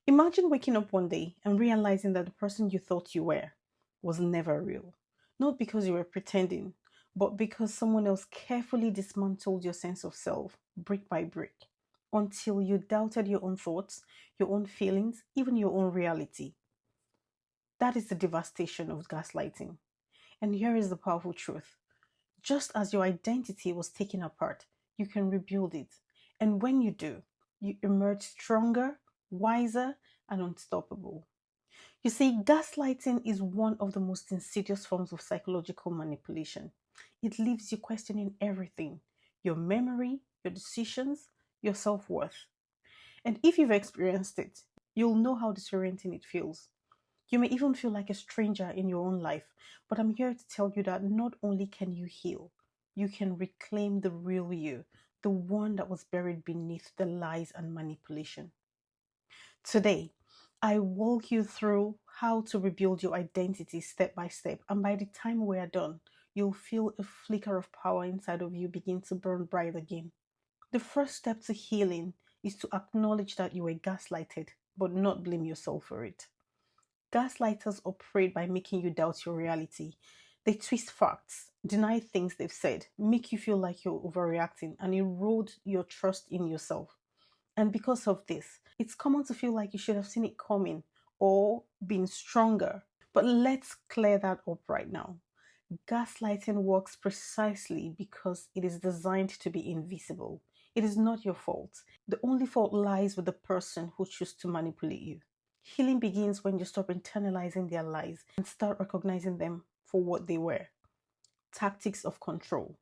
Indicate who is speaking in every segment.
Speaker 1: Imagine waking up one day and realizing that the person you thought you were was never real. Not because you were pretending, but because someone else carefully dismantled your sense of self brick by brick until you doubted your own thoughts, your own feelings, even your own reality. That is the devastation of gaslighting. And here is the powerful truth: just as your identity was taken apart, you can rebuild it. And when you do, you emerge stronger, wiser, and unstoppable. You see, gaslighting is one of the most insidious forms of psychological manipulation. It leaves you questioning everything: your memory, your decisions, your self worth. And if you've experienced it, you'll know how disorienting it feels. You may even feel like a stranger in your own life, but I'm here to tell you that not only can you heal, you can reclaim the real you, the one that was buried beneath the lies and manipulation. Today, I walk you through how to rebuild your identity step by step, and by the time we are done, you'll feel a flicker of power inside of you begin to burn bright again. The first step to healing is to acknowledge that you were gaslighted, but not blame yourself for it. Gaslighters operate by making you doubt your reality. They twist facts, deny things they've said, make you feel like you're overreacting, and erode your trust in yourself. And because of this, it's common to feel like you should have seen it coming or been stronger. But let's clear that up right now. Gaslighting works precisely because it is designed to be invisible. It is not your fault. The only fault lies with the person who chooses to manipulate you. Healing begins when you stop internalizing their lies and start recognizing them for what they were: tactics of control.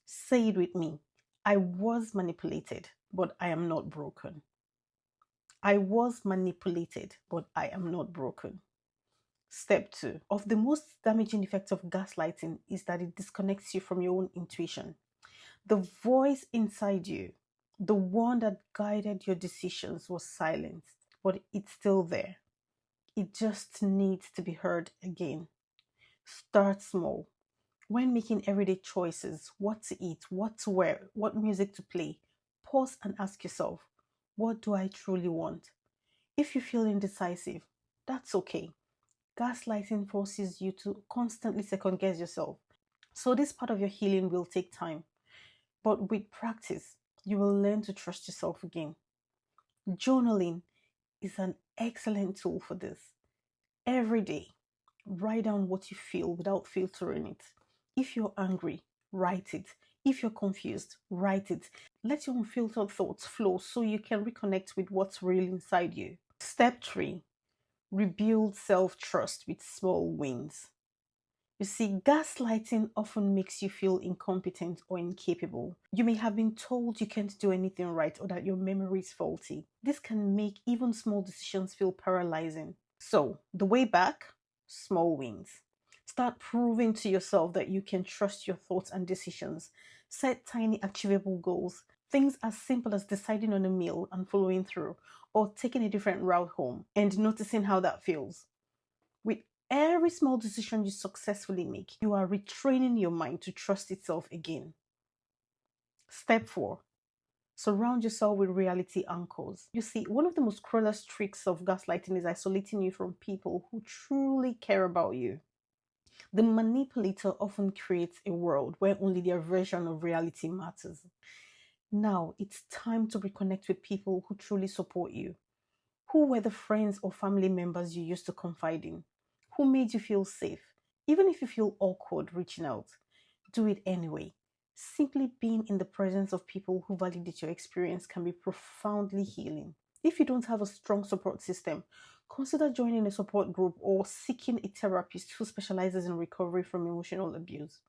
Speaker 1: Say it with me: I was manipulated, but I am not broken. I was manipulated, but I am not broken. Step two of the most damaging effects of gaslighting is that it disconnects you from your own intuition. The voice inside you, the one that guided your decisions, was silenced, but it's still there. It just needs to be heard again. Start small. When making everyday choices: what to eat, what to wear, what music to play, pause and ask yourself, what do I truly want? If you feel indecisive, that's okay. Gaslighting forces you to constantly second guess yourself. So, this part of your healing will take time, but with practice, you will learn to trust yourself again. Journaling is an excellent tool for this. Every day, write down what you feel without filtering it. If you're angry, write it. If you're confused, write it. Let your unfiltered thoughts flow so you can reconnect with what's real inside you. Step three: rebuild self trust with small wins. You see, gaslighting often makes you feel incompetent or incapable. You may have been told you can't do anything right or that your memory is faulty. This can make even small decisions feel paralyzing. So, the way back: small wins. Start proving to yourself that you can trust your thoughts and decisions. Set tiny, achievable goals. Things as simple as deciding on a meal and following through, or taking a different route home and noticing how that feels. With every small decision you successfully make, you are retraining your mind to trust itself again. Step four: surround yourself with reality anchors. You see, one of the most cruelest tricks of gaslighting is isolating you from people who truly care about you. The manipulator often creates a world where only their version of reality matters. Now it's time to reconnect with people who truly support you. Who were the friends or family members you used to confide in? Who made you feel safe? Even if you feel awkward reaching out, do it anyway. Simply being in the presence of people who validate your experience can be profoundly healing. If you don't have a strong support system, consider joining a support group or seeking a therapist who specializes in recovery from emotional abuse.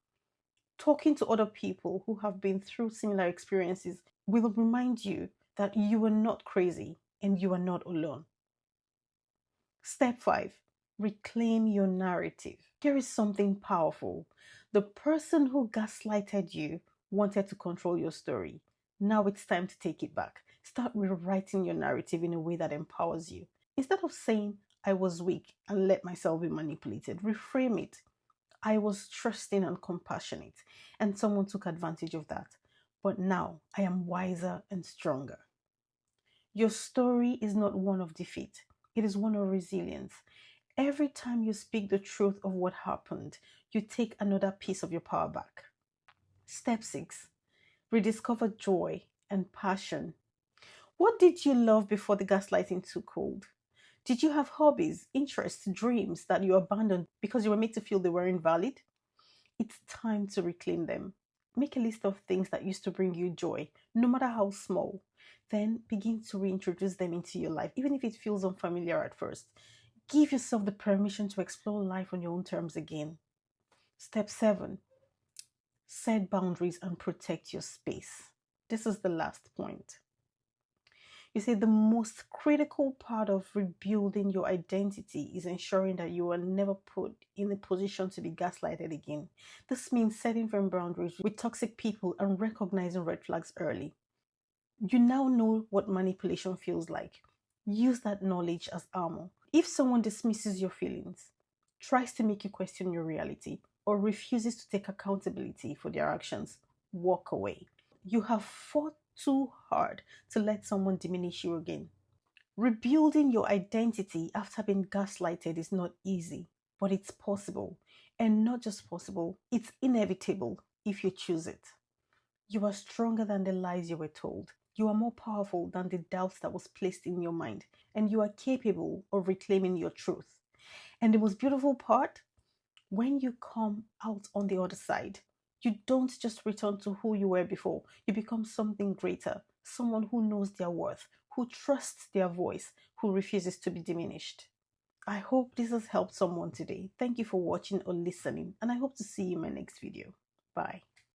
Speaker 1: Talking to other people who have been through similar experiences will remind you that you are not crazy and you are not alone. Step 5: reclaim your narrative. Here is something powerful. The person who gaslighted you wanted to control your story. Now it's time to take it back. Start rewriting your narrative in a way that empowers you. Instead of saying, I was weak and let myself be manipulated, reframe it: I was trusting and compassionate, and someone took advantage of that. But now I am wiser and stronger. Your story is not one of defeat, it is one of resilience. Every time you speak the truth of what happened, you take another piece of your power back. Step 6: rediscover joy and passion. What did you love before the gaslighting took hold? Did you have hobbies, interests, dreams that you abandoned because you were made to feel they were invalid? It's time to reclaim them. Make a list of things that used to bring you joy, no matter how small. Then begin to reintroduce them into your life, even if it feels unfamiliar at first. Give yourself the permission to explore life on your own terms again. Step 7: set boundaries and protect your space. This is the last point. You see, the most critical part of rebuilding your identity is ensuring that you are never put in a position to be gaslighted again. This means setting firm boundaries with toxic people and recognizing red flags early. You now know what manipulation feels like. Use that knowledge as armor. If someone dismisses your feelings, tries to make you question your reality, or refuses to take accountability for their actions, walk away. You have fought too hard to let someone diminish you again. Rebuilding your identity after being gaslighted is not easy, but it's possible. And not just possible, it's inevitable if you choose it. You are stronger than the lies you were told. You are more powerful than the doubts that was placed in your mind. And you are capable of reclaiming your truth. And the most beautiful part, when you come out on the other side, you don't just return to who you were before. You become something greater, someone who knows their worth, who trusts their voice, who refuses to be diminished. I hope this has helped someone today. Thank you for watching or listening, and I hope to see you in my next video. Bye.